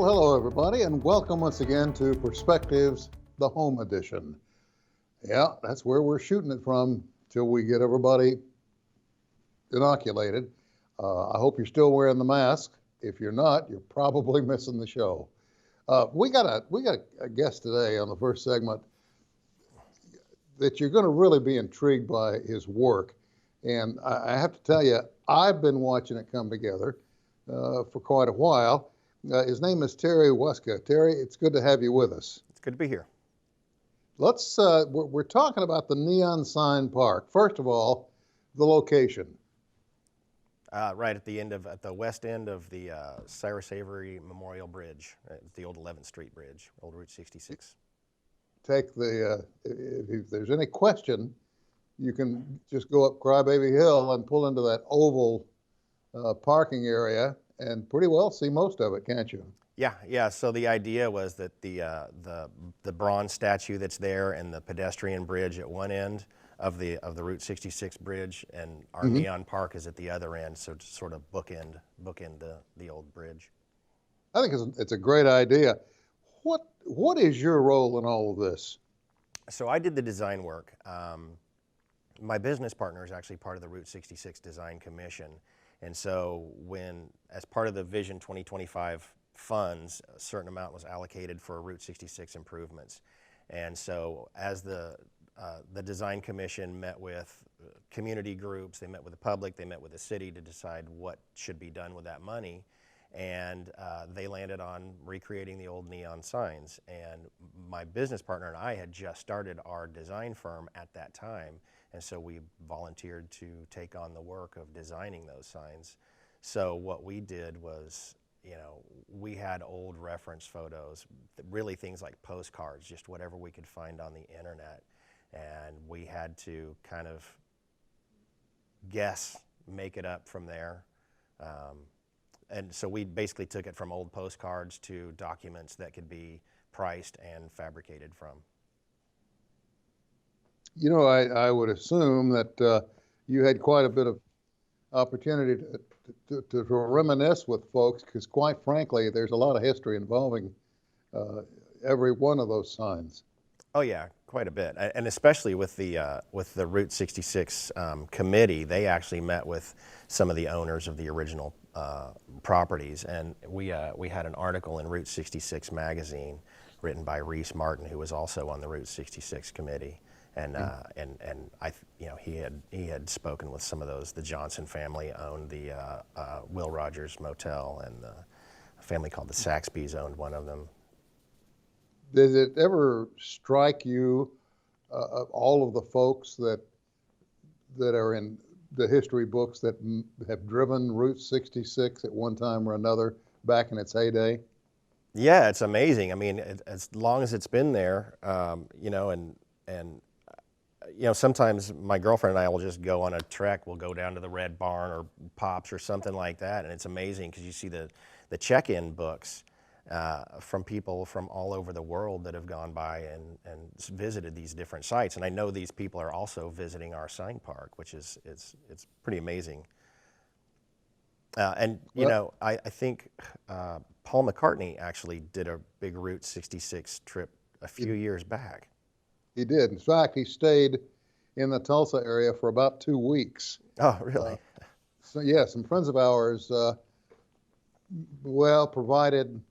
Well, hello, everybody, and welcome once again to Perspectives, the Home Edition. Yeah, that's where we're shooting it from till we get everybody inoculated. I hope you're still wearing the mask. If you're not, you're probably missing the show. We got a guest today on the first segment that you're going to really be intrigued by his work. And I have to tell you, I've been watching it come together for quite a while. His name is Terry Waska. Terry, it's good to have you with us. It's good to be here. We're talking about the Neon Sign Park. First of all, the location. Right at the west end of the Cyrus Avery Memorial Bridge, the old 11th Street Bridge, old Route 66. If there's any question, you can just go up Crybaby Hill and pull into that oval parking area and pretty well see most of it, can't you? Yeah. So the idea was that the bronze statue that's there and the pedestrian bridge at one end of the Route 66 bridge, and our neon park is at the other end, so to sort of bookend the old bridge. I think it's a great idea. What is your role in all of this? So I did the design work. My business partner is actually part of the Route 66 Design Commission, and so as part of the Vision 2025 funds, a certain amount was allocated for Route 66 improvements. And so as the Design Commission met with community groups, they met with the public, they met with the city to decide what should be done with that money. And they landed on recreating the old neon signs. And my business partner and I had just started our design firm at that time. And so we volunteered to take on the work of designing those signs. So what we did was, we had old reference photos, really things like postcards, just whatever we could find on the internet. And we had to kind of make it up from there. And so we basically took it from old postcards to documents that could be priced and fabricated from. I would assume that you had quite a bit of opportunity to reminisce with folks, because quite frankly, there's a lot of history involving every one of those signs. Oh yeah, quite a bit, and especially with the Route 66 committee. They actually met with some of the owners of the original properties, and we had an article in Route 66 magazine written by Reese Martin, who was also on the Route 66 committee. And he had spoken with some of those. The Johnson family owned the Will Rogers Motel, and a family called the Saxbys owned one of them. Did it ever strike you, all of the folks that are in the history books that have driven Route 66 at one time or another back in its heyday? Yeah, it's amazing. I mean, as long as it's been there, sometimes my girlfriend and I will just go on a trek. We'll go down to the Red Barn or Pops or something like that, and it's amazing because you see the check-in books from people from all over the world that have gone by and visited these different sites. And I know these people are also visiting our sign park, which it's pretty amazing. I think Paul McCartney actually did a big Route 66 trip a few years back. He did. In fact, he stayed in the Tulsa area for about 2 weeks. Oh, really? Some friends of ours, provided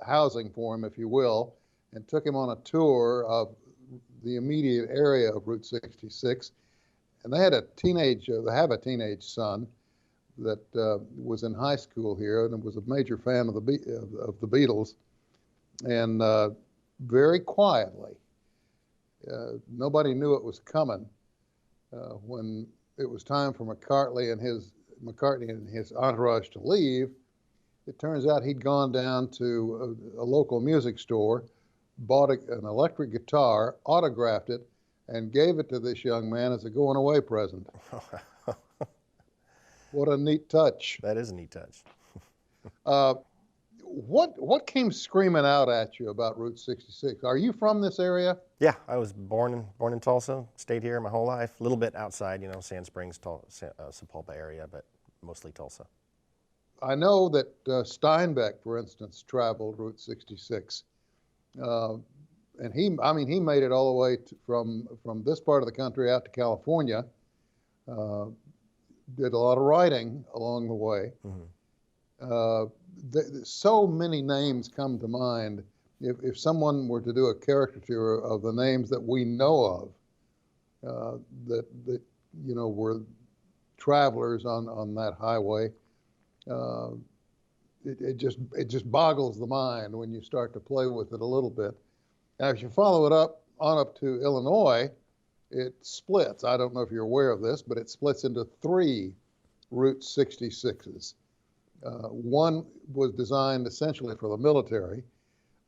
housing for him, if you will, and took him on a tour of the immediate area of Route 66. And they have a teenage son that was in high school here and was a major fan of the Beatles. And very quietly, nobody knew it was coming. When it was time for McCartney and his entourage to leave, it turns out he'd gone down to a local music store, bought an electric guitar, autographed it, and gave it to this young man as a going away present. What a neat touch. That is a neat touch. What came screaming out at you about Route 66? Are you from this area? Yeah, I was born in Tulsa, stayed here my whole life, a little bit outside, Sand Springs, Sepulpa area, but mostly Tulsa. I know that Steinbeck, for instance, traveled Route 66. Uh, and he made it all the way from this part of the country out to California. Uh, did a lot of writing along the way. Mhm. Uh, so many names come to mind. If someone were to do a caricature of the names that we know of, that were travelers on that highway, uh, it just boggles the mind when you start to play with it a little bit. Now, if you follow it up to Illinois, it splits. I don't know if you're aware of this, but it splits into three Route 66s. One was designed essentially for the military,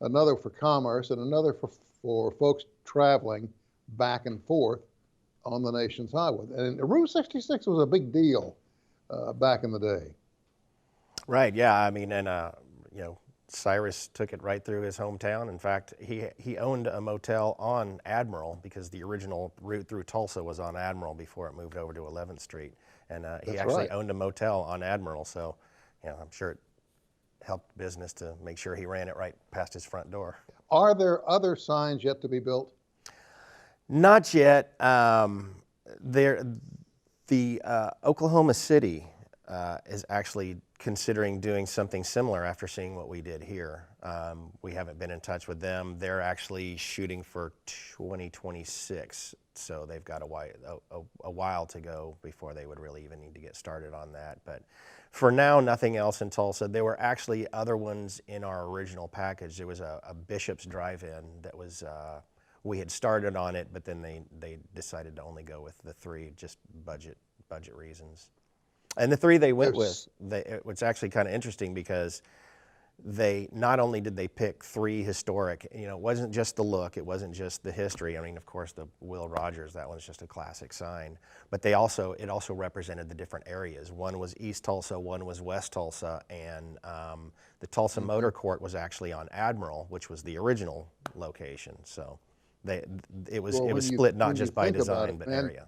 another for commerce, and another for folks traveling back and forth on the nation's highway. And Route 66 was a big deal back in the day. Right. Yeah. I mean, and Cyrus took it right through his hometown. In fact, he owned a motel on Admiral because the original route through Tulsa was on Admiral before it moved over to 11th Street, and he That's actually right. owned a motel on Admiral. So, I'm sure it helped business to make sure he ran it right past his front door. Are there other signs yet to be built? Not yet. The Oklahoma City is actually considering doing something similar after seeing what we did here. We haven't been in touch with them. They're actually shooting for 2026, so they've got a while to go before they would really even need to get started on that. But for now, nothing else in Tulsa. There were actually other ones in our original package. There was a Bishop's Drive-In that was, we had started on it, but then they decided to only go with the three, just budget reasons. And the three they went with, it was actually kind of interesting because they not only did they pick three historic, it wasn't just the look, it wasn't just the history. I mean, of course, the Will Rogers, that one's just a classic sign. But it also represented the different areas. One was East Tulsa, one was West Tulsa, and the Tulsa Motor Court was actually on Admiral, which was the original location. So it was split not just by design but area.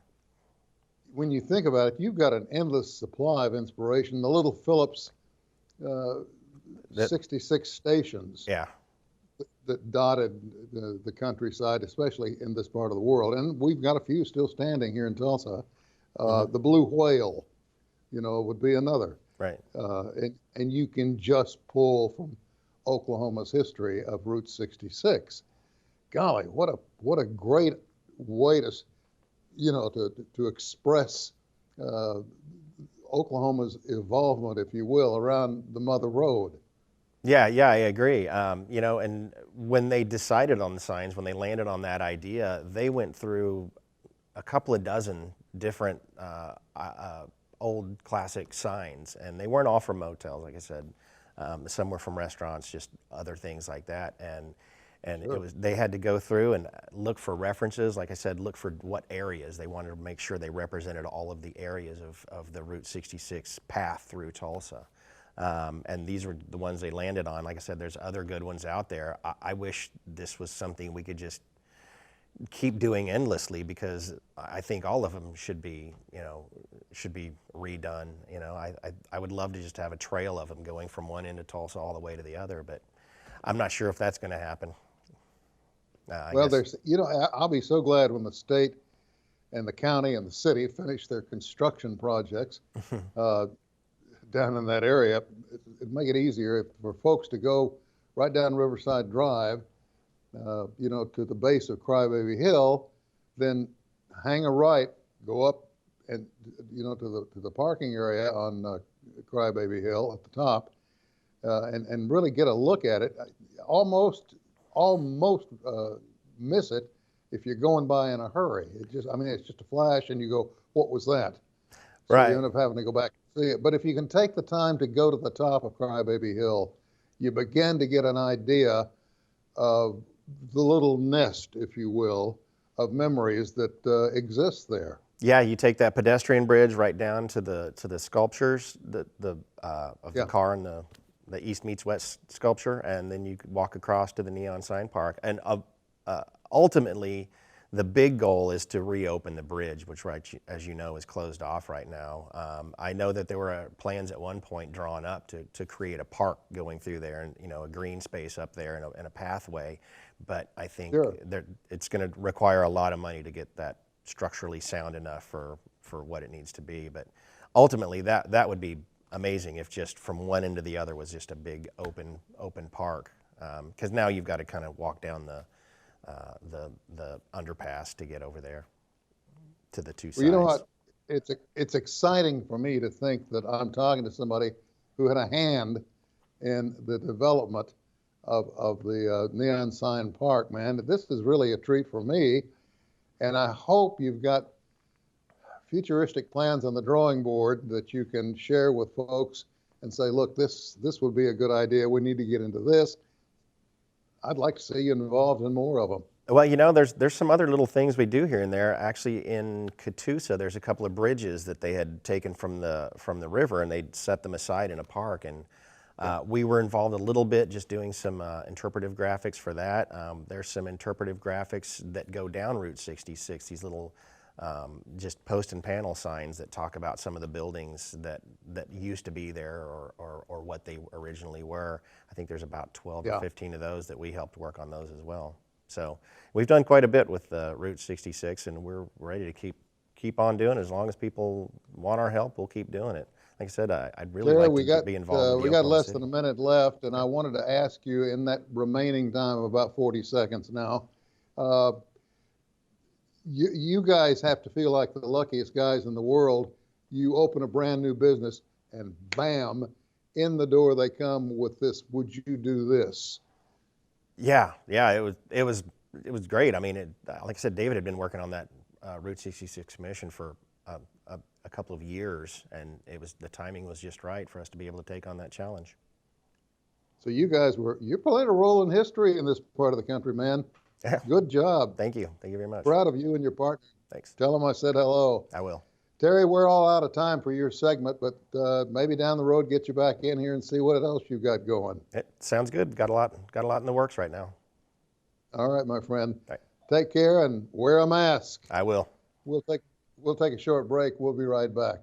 When you think about it, you've got an endless supply of inspiration. The little Phillips 66 stations that dotted the countryside, especially in this part of the world. And we've got a few still standing here in Tulsa. The Blue Whale, would be another. Right. And you can just pull from Oklahoma's history of Route 66. Golly, what a great way to express Oklahoma's involvement, if you will, around the Mother Road. Yeah, I agree. And when they decided on the signs, when they landed on that idea, they went through a couple of dozen different old classic signs, and they weren't all from motels, like I said. Some were from restaurants, just other things like that. And Sure. they had to go through and look for references. Like I said, look for what areas. They wanted to make sure they represented all of the areas of the Route 66 path through Tulsa. And these were the ones they landed on. Like I said, there's other good ones out there. I wish this was something we could just keep doing endlessly, because I think all of them should be redone. I would love to just have a trail of them going from one end of Tulsa all the way to the other, but I'm not sure if that's going to happen. I'll be so glad when the state and the county and the city finish their construction projects down in that area. It'd make it easier for folks to go right down Riverside Drive, to the base of Crybaby Hill, then hang a right, go up and to the parking area on Crybaby Hill at the top, and really get a look at it. Almost miss it if you're going by in a hurry. It's just a flash, and you go, "What was that?" So Right. you end up having to go back and see it. But if you can take the time to go to the top of Crybaby Hill, you begin to get an idea of the little nest, if you will, of memories that exists there. Yeah, you take that pedestrian bridge right down to the sculptures, of the car and the East meets West sculpture, and then you could walk across to the neon sign park. And ultimately, The big goal is to reopen the bridge, which, right, as you know, is closed off right now. I know that there were plans at one point drawn up to create a park going through there, and a green space up there and a pathway. But I think Sure. it's going to require a lot of money to get that structurally sound enough for what it needs to be. But ultimately, that would be amazing if just from one end to the other was just a big open park. Because now you've got to kind of walk down the underpass to get over there to the two Well, sides. you know what? It's exciting for me to think that I'm talking to somebody who had a hand in the development of the neon sign park, man. This is really a treat for me, and I hope you've got futuristic plans on the drawing board that you can share with folks and say, look, this would be a good idea. We need to get into this. I'd like to see you involved in more of them. Well, there's some other little things we do here and there. Actually, in Tulsa, there's a couple of bridges that they had taken from the river, and they'd set them aside in a park. And we were involved a little bit, just doing some interpretive graphics for that. There's some interpretive graphics that go down Route 66. These little just post and panel signs that talk about some of the buildings that used to be there or what they originally were. I think there's about 12 or 15 of those that we helped work on those as well. So we've done quite a bit with Route 66, and we're ready to keep on doing it. As long as people want our help, we'll keep doing it. Like I said, I'd really Sarah, like to be involved with we the got Oklahoma less City. than a minute left, and I wanted to ask you in that remaining time of about 40 seconds now, you guys have to feel like the luckiest guys in the world. You open a brand new business and bam, in the door they come with this, would you do this? Yeah, it was great. I mean, like I said, David had been working on that Route 66 mission for a couple of years, and the timing was just right for us to be able to take on that challenge. So you're playing a role in history in this part of the country, man. Good job. Thank you very much. Proud of you and your partner. Thanks. Tell them I said hello. I will. Terry, we're all out of time for your segment, but maybe down the road get you back in here and see what else you got going. It sounds good. Got a lot in the works right now. All right, my friend. All right. Take care and wear a mask. I will. We'll take a short break. We'll be right back.